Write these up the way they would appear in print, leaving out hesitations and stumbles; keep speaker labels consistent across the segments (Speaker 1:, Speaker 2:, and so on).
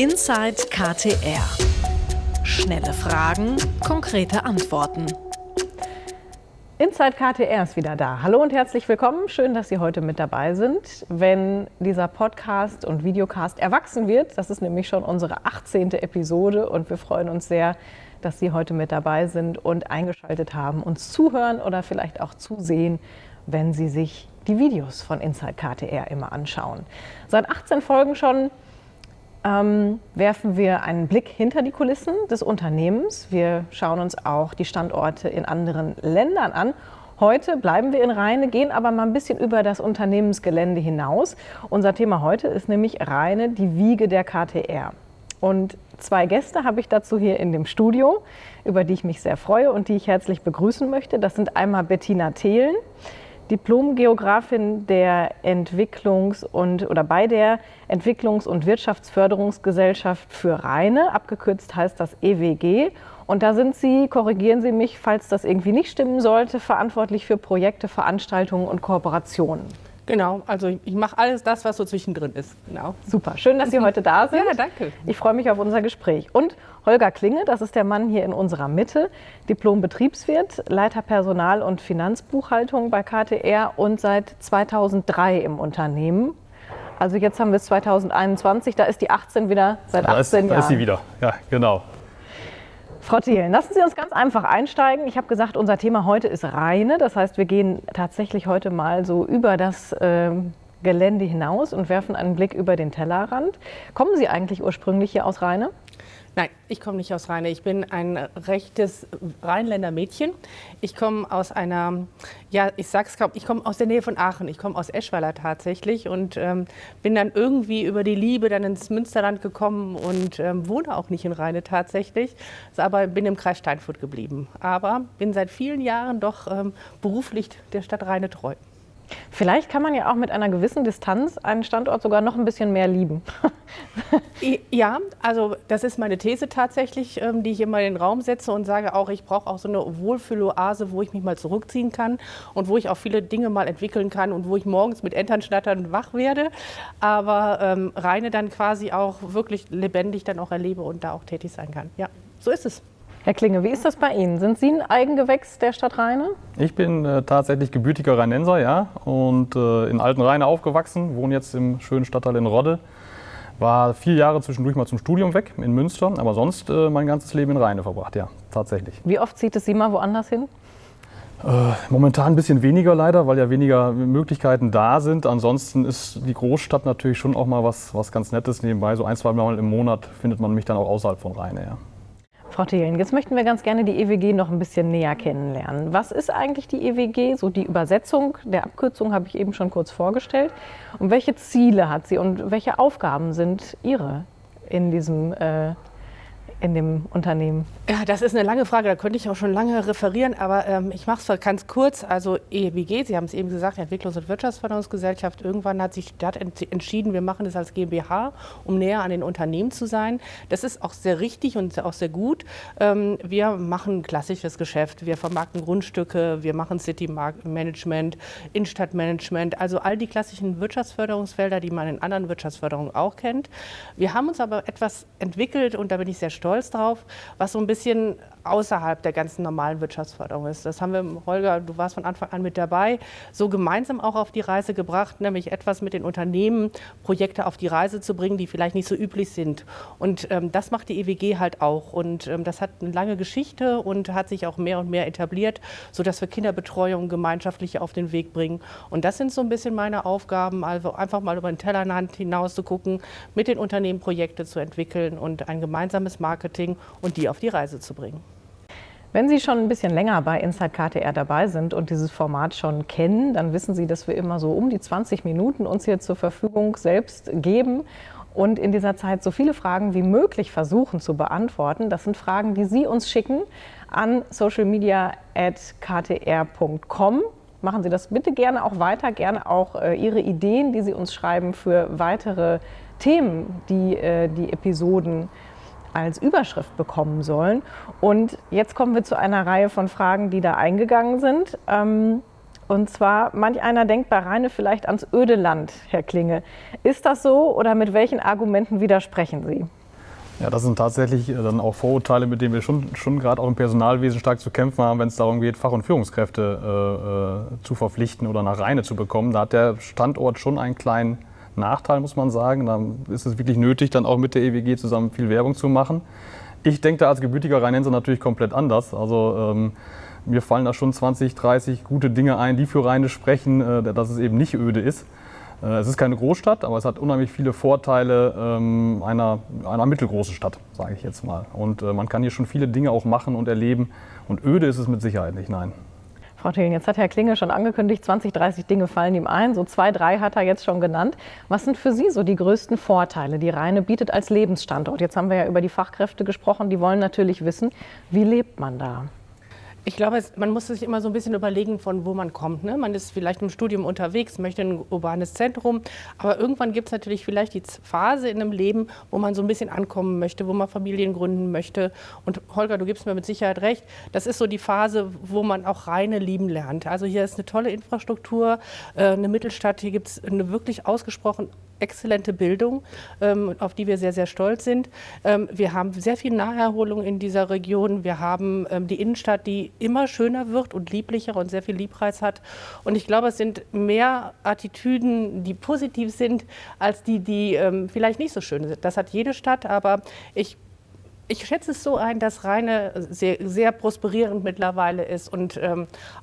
Speaker 1: Inside KTR. Schnelle Fragen, konkrete Antworten.
Speaker 2: Inside KTR ist wieder da. Hallo und herzlich willkommen. Schön, dass Sie heute mit dabei sind. Wenn dieser Podcast und Videocast erwachsen wird, das ist nämlich schon unsere 18. Episode und wir freuen uns sehr, dass Sie heute mit dabei sind und eingeschaltet haben, uns zuhören oder vielleicht auch zusehen, wenn Sie sich die Videos von Inside KTR immer anschauen. Seit 18 Folgen schon werfen wir einen Blick hinter die Kulissen des Unternehmens. Wir schauen uns auch die Standorte in anderen Ländern an. Heute bleiben wir in Rheine, gehen aber mal ein bisschen über das Unternehmensgelände hinaus. Unser Thema heute ist nämlich Rheine, die Wiege der KTR. Und zwei Gäste habe ich dazu hier in dem Studio, über die ich mich sehr freue und die ich herzlich begrüßen möchte. Das sind einmal Bettina Thelen, Diplom-Geografin der bei der Entwicklungs- und Wirtschaftsförderungsgesellschaft für Rheine, abgekürzt heißt das EWG. Und da sind Sie, korrigieren Sie mich, falls das irgendwie nicht stimmen sollte, verantwortlich für Projekte, Veranstaltungen und Kooperationen.
Speaker 3: Genau, also ich mache alles das, was so zwischendrin ist. Genau.
Speaker 2: Super, schön, dass Sie heute da sind.
Speaker 3: Ja, danke.
Speaker 2: Ich freue mich auf unser Gespräch. Und Holger Klinge, das ist der Mann hier in unserer Mitte, Diplom-Betriebswirt, Leiter Personal- und Finanzbuchhaltung bei KTR und seit 2003 im Unternehmen. Also jetzt haben wir es 2021, da ist die 18 wieder seit 18 Jahren.
Speaker 4: Da ist sie wieder, ja, genau.
Speaker 2: Frau Thelen, lassen Sie uns ganz einfach einsteigen. Ich habe gesagt, unser Thema heute ist Rheine. Das heißt, wir gehen tatsächlich heute mal so über das Gelände hinaus und werfen einen Blick über den Tellerrand. Kommen Sie eigentlich ursprünglich hier aus Rheine?
Speaker 3: Nein, ich komme nicht aus Rheine. Ich bin ein rechtes Rheinländer Mädchen. Ich komme aus einer, ja, ich sag's kaum, ich komme aus der Nähe von Aachen. Ich komme aus Eschweiler tatsächlich und bin dann irgendwie über die Liebe dann ins Münsterland gekommen und wohne auch nicht in Rheine tatsächlich, aber bin im Kreis Steinfurt geblieben. Aber bin seit vielen Jahren doch beruflich der Stadt Rheine treu.
Speaker 2: Vielleicht kann man ja auch mit einer gewissen Distanz einen Standort sogar noch ein bisschen mehr lieben.
Speaker 3: Ja, also das ist meine These tatsächlich, die ich immer in den Raum setze und sage auch, ich brauche auch so eine Wohlfühloase, wo ich mich mal zurückziehen kann und wo ich auch viele Dinge mal entwickeln kann und wo ich morgens mit Enternschnattern wach werde, aber Rheine dann quasi auch wirklich lebendig dann auch erlebe und da auch tätig sein kann. Ja, so ist es.
Speaker 2: Herr Klinge, wie ist das bei Ihnen? Sind Sie ein Eigengewächs der Stadt Rheine?
Speaker 4: Ich bin tatsächlich gebürtiger Rheinenser, ja, und in Altenrheine aufgewachsen, wohne jetzt im schönen Stadtteil in Rodde. War 4 Jahre zwischendurch mal zum Studium weg in Münster, aber sonst mein ganzes Leben in Rheine verbracht, ja, tatsächlich.
Speaker 2: Wie oft zieht es Sie mal woanders hin?
Speaker 4: Momentan ein bisschen weniger leider, weil ja weniger Möglichkeiten da sind. Ansonsten ist die Großstadt natürlich schon auch mal was ganz Nettes nebenbei. So 1-2 Mal im Monat findet man mich dann auch außerhalb von Rheine, ja.
Speaker 2: Frau Thelen, jetzt möchten wir ganz gerne die EWG noch ein bisschen näher kennenlernen. Was ist eigentlich die EWG? So die Übersetzung der Abkürzung habe ich eben schon kurz vorgestellt. Und welche Ziele hat sie und welche Aufgaben sind Ihre in dem Unternehmen?
Speaker 3: Ja, das ist eine lange Frage, da könnte ich auch schon lange referieren, aber ich mache es ganz kurz. Also EWG, Sie haben es eben gesagt, Entwicklungs- und Wirtschaftsförderungsgesellschaft, irgendwann hat sich die Stadt entschieden, wir machen das als GmbH, um näher an den Unternehmen zu sein. Das ist auch sehr richtig und auch sehr gut. Wir machen klassisches Geschäft, wir vermarkten Grundstücke, wir machen City-Management, Innenstadtmanagement, also all die klassischen Wirtschaftsförderungsfelder, die man in anderen Wirtschaftsförderungen auch kennt. Wir haben uns aber etwas entwickelt und da bin ich sehr stolz drauf, was so ein bisschen außerhalb der ganzen normalen Wirtschaftsförderung ist. Das haben wir, Holger, du warst von Anfang an mit dabei, so gemeinsam auch auf die Reise gebracht, nämlich etwas mit den Unternehmen, Projekte auf die Reise zu bringen, die vielleicht nicht so üblich sind. Und das macht die EWG halt auch. Und das hat eine lange Geschichte und hat sich auch mehr und mehr etabliert, sodass wir Kinderbetreuung gemeinschaftlich auf den Weg bringen. Und das sind so ein bisschen meine Aufgaben, also einfach mal über den Tellerrand hinaus zu gucken, mit den Unternehmen Projekte zu entwickeln und ein gemeinsames Marketing und die auf die Reise zu bringen.
Speaker 2: Wenn Sie schon ein bisschen länger bei Inside KTR dabei sind und dieses Format schon kennen, dann wissen Sie, dass wir immer so um die 20 Minuten uns hier zur Verfügung selbst geben und in dieser Zeit so viele Fragen wie möglich versuchen zu beantworten. Das sind Fragen, die Sie uns schicken an socialmedia@ktr.com. Machen Sie das bitte gerne auch weiter, gerne auch Ihre Ideen, die Sie uns schreiben für weitere Themen, die die Episoden als Überschrift bekommen sollen. Und jetzt kommen wir zu einer Reihe von Fragen, die da eingegangen sind. Und zwar, manch einer denkt bei Rheine vielleicht ans öde Land, Herr Klinge. Ist das so oder mit welchen Argumenten widersprechen Sie?
Speaker 4: Ja, das sind tatsächlich dann auch Vorurteile, mit denen wir schon gerade auch im Personalwesen stark zu kämpfen haben, wenn es darum geht, Fach- und Führungskräfte zu verpflichten oder nach Rheine zu bekommen. Da hat der Standort schon einen kleinen Nachteil, muss man sagen. Da ist es wirklich nötig, dann auch mit der EWG zusammen viel Werbung zu machen. Ich denke da als gebürtiger Rheinenser natürlich komplett anders. Also mir fallen da schon 20, 30 gute Dinge ein, die für Rheine sprechen, dass es eben nicht öde ist. Es ist keine Großstadt, aber es hat unheimlich viele Vorteile einer mittelgroßen Stadt, sage ich jetzt mal. Und man kann hier schon viele Dinge auch machen und erleben. Und öde ist es mit Sicherheit nicht, nein.
Speaker 2: Frau Thelen, jetzt hat Herr Klinge schon angekündigt, 20, 30 Dinge fallen ihm ein. So 2, 3 hat er jetzt schon genannt. Was sind für Sie so die größten Vorteile, die Rheine bietet als Lebensstandort? Jetzt haben wir ja über die Fachkräfte gesprochen. Die wollen natürlich wissen, wie lebt man da?
Speaker 3: Ich glaube, man muss sich immer so ein bisschen überlegen, von wo man kommt. Ne? Man ist vielleicht im Studium unterwegs, möchte ein urbanes Zentrum, aber irgendwann gibt es natürlich vielleicht die Phase in einem Leben, wo man so ein bisschen ankommen möchte, wo man Familien gründen möchte. Und Holger, du gibst mir mit Sicherheit recht, das ist so die Phase, wo man auch Rheine lieben lernt. Also hier ist eine tolle Infrastruktur, eine Mittelstadt, hier gibt es eine wirklich ausgesprochen exzellente Bildung, auf die wir sehr, sehr stolz sind. Wir haben sehr viel Naherholung in dieser Region. Wir haben die Innenstadt, die immer schöner wird und lieblicher und sehr viel Liebreiz hat. Und ich glaube, es sind mehr Attitüden, die positiv sind, als die vielleicht nicht so schön sind. Das hat jede Stadt, aber ich schätze es so ein, dass Rheine sehr, sehr prosperierend mittlerweile ist und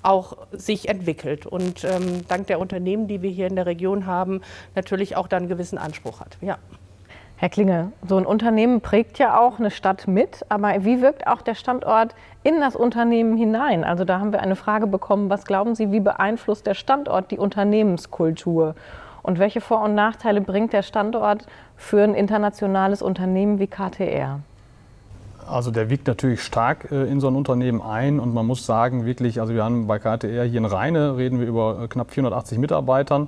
Speaker 3: auch sich entwickelt. Und dank der Unternehmen, die wir hier in der Region haben, natürlich auch dann einen gewissen Anspruch hat. Ja.
Speaker 2: Herr Klinge, so ein Unternehmen prägt ja auch eine Stadt mit, aber wie wirkt auch der Standort in das Unternehmen hinein? Also da haben wir eine Frage bekommen, was glauben Sie, wie beeinflusst der Standort die Unternehmenskultur? Und welche Vor- und Nachteile bringt der Standort für ein internationales Unternehmen wie KTR?
Speaker 4: Also der wiegt natürlich stark in so ein Unternehmen ein und man muss sagen, wirklich, also wir haben bei KTR hier in Rheine, reden wir über knapp 480 Mitarbeitern.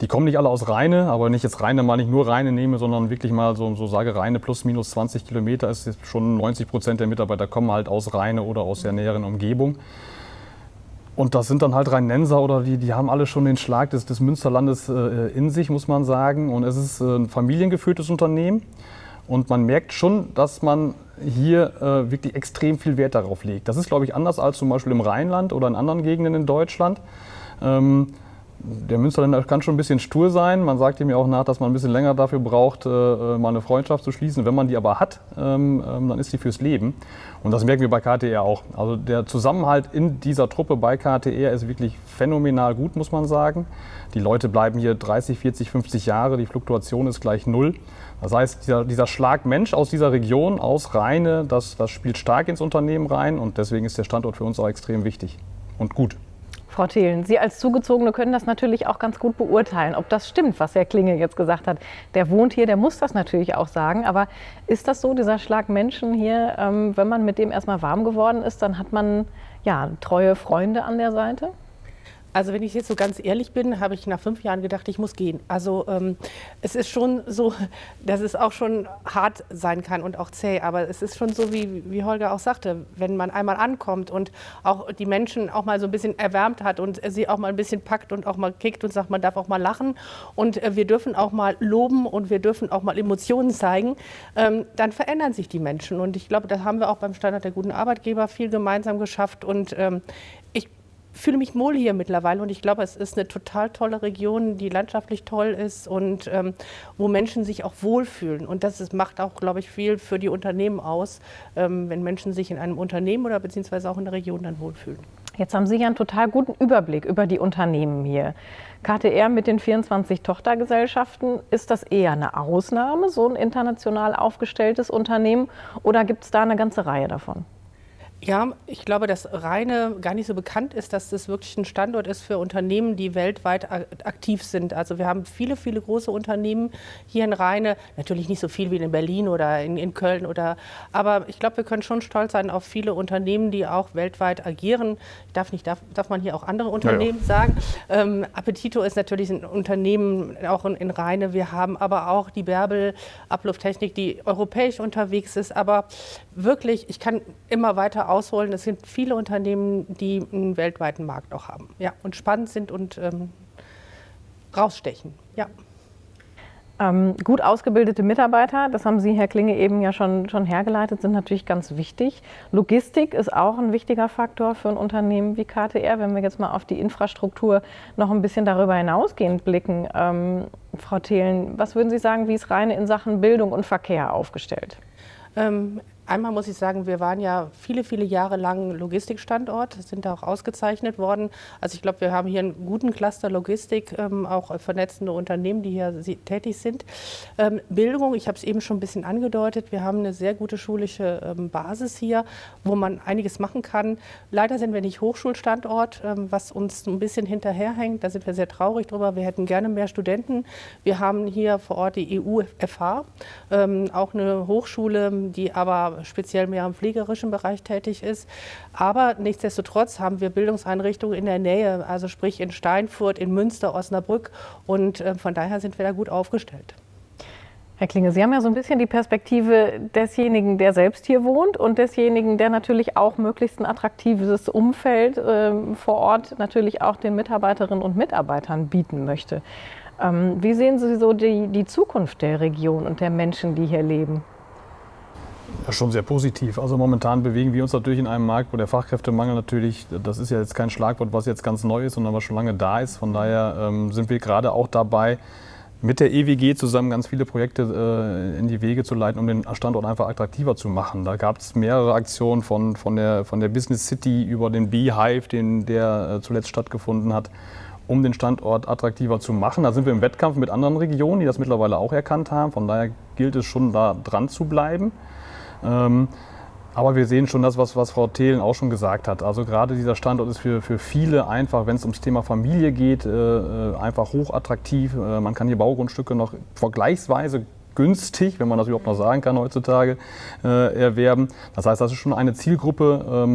Speaker 4: Die kommen nicht alle aus Rheine, aber nicht jetzt Rheine mal nicht nur Rheine nehme, sondern wirklich mal so sage Rheine plus minus 20 Kilometer ist jetzt schon 90% der Mitarbeiter kommen halt aus Rheine oder aus der näheren Umgebung. Und das sind dann halt Rheinenser oder die haben alle schon den Schlag des Münsterlandes in sich, muss man sagen. Und es ist ein familiengeführtes Unternehmen. Und man merkt schon, dass man hier wirklich extrem viel Wert darauf legt. Das ist, glaube ich, anders als zum Beispiel im Rheinland oder in anderen Gegenden in Deutschland. Der Münsterländer kann schon ein bisschen stur sein. Man sagt ihm ja auch nach, dass man ein bisschen länger dafür braucht, mal eine Freundschaft zu schließen. Wenn man die aber hat, dann ist die fürs Leben. Und das merken wir bei KTR auch. Also der Zusammenhalt in dieser Truppe bei KTR ist wirklich phänomenal gut, muss man sagen. Die Leute bleiben hier 30, 40, 50 Jahre. Die Fluktuation ist gleich 0. Das heißt, dieser Schlag Mensch aus dieser Region, aus Rheine, das spielt stark ins Unternehmen rein. Und deswegen ist der Standort für uns auch extrem wichtig und gut.
Speaker 2: Frau Thelen, Sie als Zugezogene können das natürlich auch ganz gut beurteilen, ob das stimmt, was Herr Klinge jetzt gesagt hat. Der wohnt hier, der muss das natürlich auch sagen. Aber ist das so, dieser Schlag Menschen hier, wenn man mit dem erstmal warm geworden ist, dann hat man ja treue Freunde an der Seite?
Speaker 3: Also wenn ich jetzt so ganz ehrlich bin, habe ich nach 5 Jahren gedacht, ich muss gehen. Also es ist schon so, dass es auch schon hart sein kann und auch zäh. Aber es ist schon so, wie Holger auch sagte, wenn man einmal ankommt und auch die Menschen auch mal so ein bisschen erwärmt hat und sie auch mal ein bisschen packt und auch mal kickt und sagt, man darf auch mal lachen und wir dürfen auch mal loben und wir dürfen auch mal Emotionen zeigen, dann verändern sich die Menschen. Und ich glaube, da haben wir auch beim Standort der guten Arbeitgeber viel gemeinsam geschafft. Und ich fühle mich wohl hier mittlerweile und ich glaube, es ist eine total tolle Region, die landschaftlich toll ist und wo Menschen sich auch wohlfühlen. Und das macht auch, glaube ich, viel für die Unternehmen aus, wenn Menschen sich in einem Unternehmen oder beziehungsweise auch in der Region dann wohlfühlen.
Speaker 2: Jetzt haben Sie ja einen total guten Überblick über die Unternehmen hier. KTR mit den 24 Tochtergesellschaften, ist das eher eine Ausnahme, so ein international aufgestelltes Unternehmen, oder gibt es da eine ganze Reihe davon?
Speaker 3: Ja, ich glaube, dass Rheine gar nicht so bekannt ist, dass das wirklich ein Standort ist für Unternehmen, die weltweit aktiv sind. Also wir haben viele, viele große Unternehmen hier in Rheine, natürlich nicht so viel wie in Berlin oder in Köln, aber ich glaube, wir können schon stolz sein auf viele Unternehmen, die auch weltweit agieren. Darf man hier auch andere Unternehmen sagen? Appetito ist natürlich ein Unternehmen auch in Rheine. Wir haben aber auch die Bärbel Ablufttechnik, die europäisch unterwegs ist, aber wirklich, ich kann immer weiter ausholen. Es sind viele Unternehmen, die einen weltweiten Markt auch haben, ja, und spannend sind und rausstechen. Ja.
Speaker 2: Gut ausgebildete Mitarbeiter, das haben Sie, Herr Klinge, eben ja schon hergeleitet, sind natürlich ganz wichtig. Logistik ist auch ein wichtiger Faktor für ein Unternehmen wie KTR. Wenn wir jetzt mal auf die Infrastruktur noch ein bisschen darüber hinausgehend blicken, Frau Thelen, was würden Sie sagen, wie ist Rheine in Sachen Bildung und Verkehr aufgestellt?
Speaker 3: Einmal muss ich sagen, wir waren ja viele, viele Jahre lang Logistikstandort, sind da auch ausgezeichnet worden. Also ich glaube, wir haben hier einen guten Cluster Logistik, auch vernetzende Unternehmen, die hier tätig sind. Bildung, ich habe es eben schon ein bisschen angedeutet, wir haben eine sehr gute schulische Basis hier, wo man einiges machen kann. Leider sind wir nicht Hochschulstandort, was uns ein bisschen hinterherhängt. Da sind wir sehr traurig drüber. Wir hätten gerne mehr Studenten. Wir haben hier vor Ort die EU-FH, auch eine Hochschule, die aber speziell mehr im fliegerischen Bereich tätig ist. Aber nichtsdestotrotz haben wir Bildungseinrichtungen in der Nähe, also sprich in Steinfurt, in Münster, Osnabrück. Und von daher sind wir da gut aufgestellt.
Speaker 2: Herr Klinge, Sie haben ja so ein bisschen die Perspektive desjenigen, der selbst hier wohnt und desjenigen, der natürlich auch möglichst ein attraktives Umfeld vor Ort natürlich auch den Mitarbeiterinnen und Mitarbeitern bieten möchte. Wie sehen Sie so die Zukunft der Region und der Menschen, die hier leben?
Speaker 4: Ja, schon sehr positiv. Also momentan bewegen wir uns natürlich in einem Markt, wo der Fachkräftemangel natürlich, das ist ja jetzt kein Schlagwort, was jetzt ganz neu ist, sondern was schon lange da ist. Von daher sind wir gerade auch dabei, mit der EWG zusammen ganz viele Projekte in die Wege zu leiten, um den Standort einfach attraktiver zu machen. Da gab es mehrere Aktionen von der Business City über den Beehive, der zuletzt stattgefunden hat, um den Standort attraktiver zu machen. Da sind wir im Wettkampf mit anderen Regionen, die das mittlerweile auch erkannt haben. Von daher gilt es schon, da dran zu bleiben. Aber wir sehen schon das, was Frau Thelen auch schon gesagt hat. Also gerade dieser Standort ist für viele einfach, wenn es ums Thema Familie geht, einfach hochattraktiv. Man kann hier Baugrundstücke noch vergleichsweise günstig, wenn man das überhaupt noch sagen kann heutzutage, erwerben. Das heißt, das ist schon eine Zielgruppe,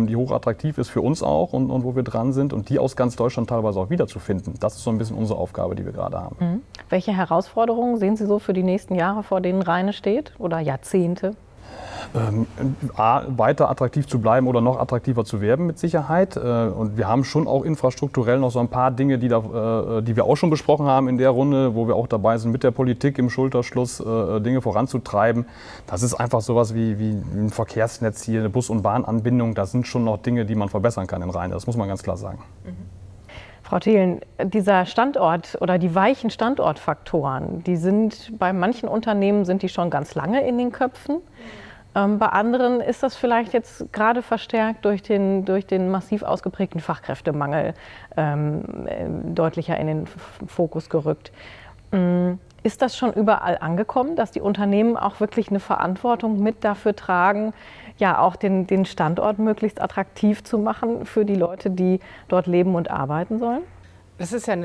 Speaker 4: die hochattraktiv ist für uns auch und wo wir dran sind und die aus ganz Deutschland teilweise auch wiederzufinden. Das ist so ein bisschen unsere Aufgabe, die wir gerade haben.
Speaker 2: Mhm. Welche Herausforderungen sehen Sie so für die nächsten Jahre, vor denen Rheine steht oder Jahrzehnte?
Speaker 4: Weiter attraktiv zu bleiben oder noch attraktiver zu werden mit Sicherheit. Und wir haben schon auch infrastrukturell noch so ein paar Dinge, die wir auch schon besprochen haben in der Runde, wo wir auch dabei sind, mit der Politik im Schulterschluss Dinge voranzutreiben. Das ist einfach sowas wie ein Verkehrsnetz hier, eine Bus- und Bahnanbindung. Das sind schon noch Dinge, die man verbessern kann in Rheine. Das muss man ganz klar sagen.
Speaker 2: Frau Thelen, dieser Standort oder die weichen Standortfaktoren, die sind bei manchen Unternehmen sind die schon ganz lange in den Köpfen. Bei anderen ist das vielleicht jetzt gerade verstärkt durch den massiv ausgeprägten Fachkräftemangel deutlicher in den Fokus gerückt. Ist das schon überall angekommen, dass die Unternehmen auch wirklich eine Verantwortung mit dafür tragen, ja auch den Standort möglichst attraktiv zu machen für die Leute, die dort leben und arbeiten sollen?
Speaker 3: Das ist ja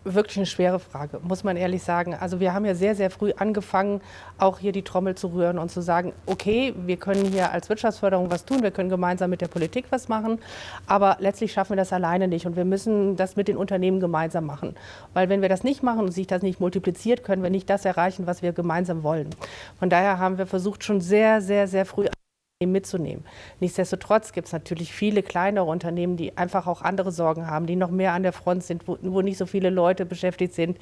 Speaker 3: wirklich eine schwere Frage, muss man ehrlich sagen. Also wir haben ja sehr, sehr früh angefangen, auch hier die Trommel zu rühren und zu sagen, okay, wir können hier als Wirtschaftsförderung was tun, wir können gemeinsam mit der Politik was machen, aber letztlich schaffen wir das alleine nicht und wir müssen das mit den Unternehmen gemeinsam machen. Weil wenn wir das nicht machen und sich das nicht multipliziert, können wir nicht das erreichen, was wir gemeinsam wollen. Von daher haben wir versucht, schon sehr, sehr, sehr früh mitzunehmen. Nichtsdestotrotz gibt es natürlich viele kleinere Unternehmen, die einfach auch andere Sorgen haben, die noch mehr an der Front sind, wo nicht so viele Leute beschäftigt sind,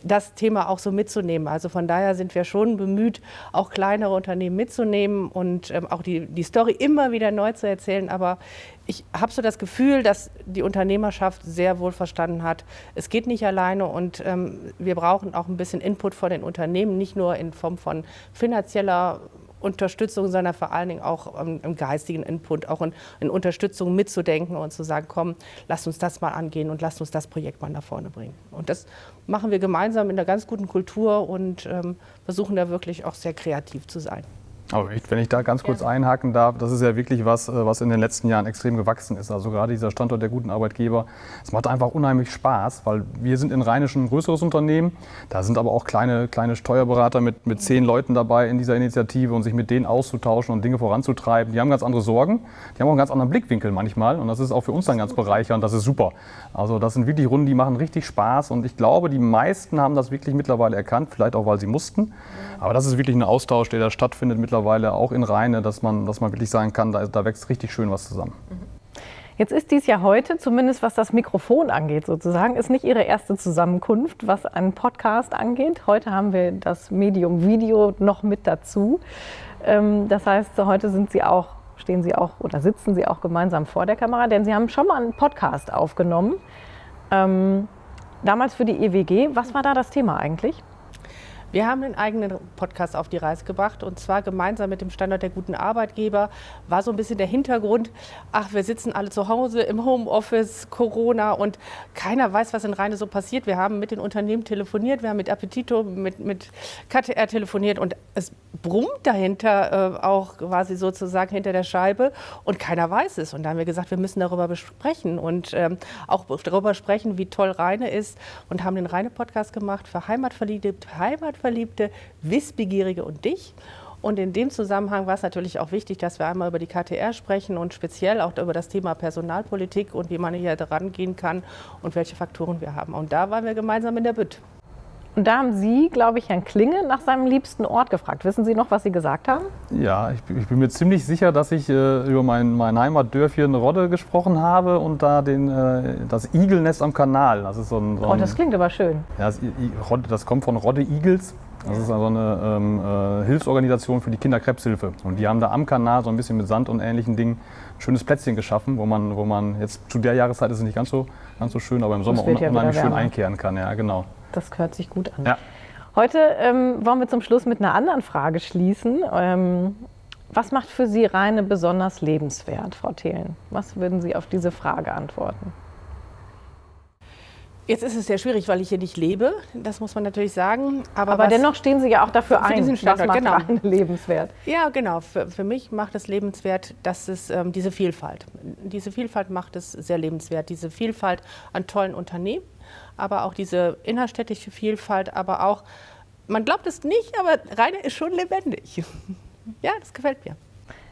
Speaker 3: das Thema auch so mitzunehmen. Also von daher sind wir schon bemüht, auch kleinere Unternehmen mitzunehmen und auch die Story immer wieder neu zu erzählen. Aber ich habe so das Gefühl, dass die Unternehmerschaft sehr wohl verstanden hat, es geht nicht alleine und wir brauchen auch ein bisschen Input von den Unternehmen, nicht nur in Form von finanzieller Unterstützung, sondern vor allen Dingen auch im geistigen Input, auch in Unterstützung mitzudenken und zu sagen, komm, lasst uns das mal angehen und lasst uns das Projekt mal nach vorne bringen. Und das machen wir gemeinsam in einer ganz guten Kultur und versuchen da wirklich auch sehr kreativ zu sein.
Speaker 4: Aber wenn ich da ganz kurz einhaken darf, das ist ja wirklich was in den letzten Jahren extrem gewachsen ist. Also gerade dieser Standort der guten Arbeitgeber, es macht einfach unheimlich Spaß, weil wir sind in Rheinisch ein größeres Unternehmen. Da sind aber auch kleine Steuerberater mit 10 Leuten dabei in dieser Initiative und sich mit denen auszutauschen und Dinge voranzutreiben. Die haben ganz andere Sorgen, die haben auch einen ganz anderen Blickwinkel manchmal und das ist auch für uns dann ganz bereichernd, das ist super. Also das sind wirklich Runden, die machen richtig Spaß und ich glaube, die meisten haben das wirklich mittlerweile erkannt, vielleicht auch, weil sie mussten. Aber das ist wirklich ein Austausch, der da stattfindet mittlerweile auch in Rheine, dass man wirklich sagen kann, da wächst richtig schön was zusammen.
Speaker 2: Jetzt ist dies ja heute, zumindest was das Mikrofon angeht sozusagen, ist nicht Ihre erste Zusammenkunft, was einen Podcast angeht. Heute haben wir das Medium Video noch mit dazu. Das heißt, heute stehen Sie auch oder sitzen Sie auch gemeinsam vor der Kamera, denn Sie haben schon mal einen Podcast aufgenommen. Damals für die EWG. Was war da das Thema eigentlich?
Speaker 3: Wir haben einen eigenen Podcast auf die Reise gebracht und zwar gemeinsam mit dem Standort der guten Arbeitgeber. War so ein bisschen der Hintergrund, wir sitzen alle zu Hause im Homeoffice, Corona und keiner weiß, was in Rheine so passiert. Wir haben mit den Unternehmen telefoniert, wir haben mit Appetito, mit KTR telefoniert und es brummt dahinter auch quasi sozusagen hinter der Scheibe und keiner weiß es. Und da haben wir gesagt, wir müssen darüber besprechen und auch darüber sprechen, wie toll Rheine ist und haben den Rheine-Podcast gemacht für Heimatverliebte, Wissbegierige und dich. Und in dem Zusammenhang war es natürlich auch wichtig, dass wir einmal über die KTR sprechen und speziell auch über das Thema Personalpolitik und wie man hier dran gehen kann und welche Faktoren wir haben. Und da waren wir gemeinsam in der Bütt.
Speaker 2: Und da haben Sie, glaube ich, Herrn Klinge nach seinem liebsten Ort gefragt. Wissen Sie noch, was Sie gesagt haben?
Speaker 4: Ja, ich bin mir ziemlich sicher, dass ich über mein Heimatdörfchen Rodde gesprochen habe und da das Igelnest am Kanal. Das ist
Speaker 2: das klingt aber schön.
Speaker 4: Ja, das kommt von Rodde Igels. Das ist also eine Hilfsorganisation für die Kinderkrebshilfe. Und die haben da am Kanal so ein bisschen mit Sand und ähnlichen Dingen ein schönes Plätzchen geschaffen, wo man jetzt zu der Jahreszeit ist es nicht ganz so schön, aber im Sommer unheimlich schön einkehren kann. Ja, genau.
Speaker 2: Das hört sich gut an.
Speaker 4: Ja.
Speaker 2: Heute wollen wir zum Schluss mit einer anderen Frage schließen. Was macht für Sie Rheine besonders lebenswert, Frau Thelen? Was würden Sie auf diese Frage antworten?
Speaker 3: Jetzt ist es sehr schwierig, weil ich hier nicht lebe, das muss man natürlich sagen.
Speaker 2: Aber dennoch stehen Sie ja auch dafür ein,
Speaker 3: diesen Standort,
Speaker 2: was macht Rheine lebenswert?
Speaker 3: Ja, genau. Für mich macht es lebenswert, dass es diese Vielfalt macht es sehr lebenswert. Diese Vielfalt an tollen Unternehmen, aber auch diese innerstädtische Vielfalt, aber auch, man glaubt es nicht, aber Rheine ist schon lebendig. Ja, das gefällt mir.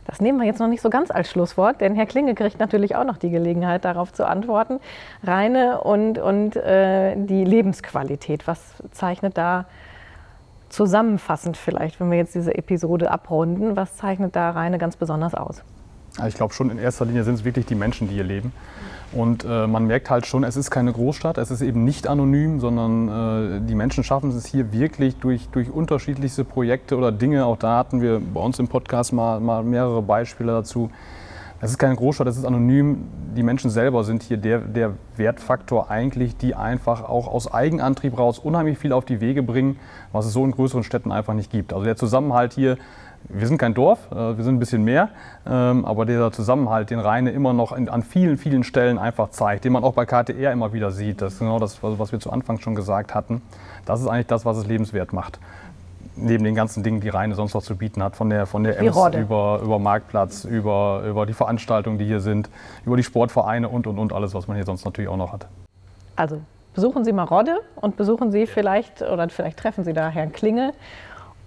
Speaker 2: Das nehmen wir jetzt noch nicht so ganz als Schlusswort, denn Herr Klinge kriegt natürlich auch noch die Gelegenheit, darauf zu antworten. Rheine und die Lebensqualität, was zeichnet da zusammenfassend vielleicht, wenn wir jetzt diese Episode abrunden, was zeichnet da Rheine ganz besonders aus?
Speaker 4: Ich glaube schon, in erster Linie sind es wirklich die Menschen, die hier leben. Und man merkt halt schon, es ist keine Großstadt, es ist eben nicht anonym, sondern die Menschen schaffen es hier wirklich durch unterschiedlichste Projekte oder Dinge. Auch da hatten wir bei uns im Podcast mal mehrere Beispiele dazu. Es ist keine Großstadt, es ist anonym. Die Menschen selber sind hier der Wertfaktor eigentlich, die einfach auch aus Eigenantrieb raus unheimlich viel auf die Wege bringen, was es so in größeren Städten einfach nicht gibt. Also der Zusammenhalt hier, wir sind kein Dorf, wir sind ein bisschen mehr, aber dieser Zusammenhalt, den Rheine immer noch an vielen, vielen Stellen einfach zeigt, den man auch bei KTR immer wieder sieht, das ist genau das, was wir zu Anfang schon gesagt hatten, das ist eigentlich das, was es lebenswert macht. Neben den ganzen Dingen, die Rheine sonst noch zu bieten hat, von der Ems über Marktplatz, über die Veranstaltungen, die hier sind, über die Sportvereine und alles, was man hier sonst natürlich auch noch hat.
Speaker 2: Also besuchen Sie mal Rodde und besuchen Sie vielleicht treffen Sie da Herrn Klinge.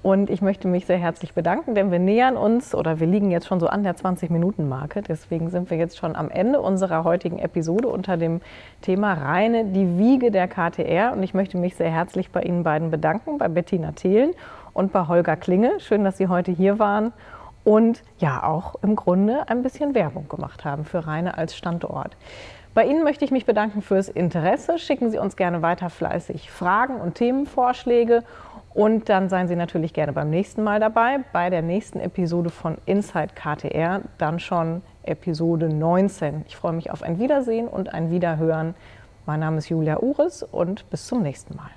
Speaker 2: Und ich möchte mich sehr herzlich bedanken, denn wir nähern uns oder wir liegen jetzt schon so an der 20-Minuten-Marke. Deswegen sind wir jetzt schon am Ende unserer heutigen Episode unter dem Thema Rheine, die Wiege der KTR. Und ich möchte mich sehr herzlich bei Ihnen beiden bedanken, bei Bettina Thelen und bei Holger Klinge. Schön, dass Sie heute hier waren und ja auch im Grunde ein bisschen Werbung gemacht haben für Rheine als Standort. Bei Ihnen möchte ich mich bedanken fürs Interesse. Schicken Sie uns gerne weiter fleißig Fragen und Themenvorschläge. Und dann seien Sie natürlich gerne beim nächsten Mal dabei, bei der nächsten Episode von Inside KTR, dann schon Episode 19. Ich freue mich auf ein Wiedersehen und ein Wiederhören. Mein Name ist Julia Uhres und bis zum nächsten Mal.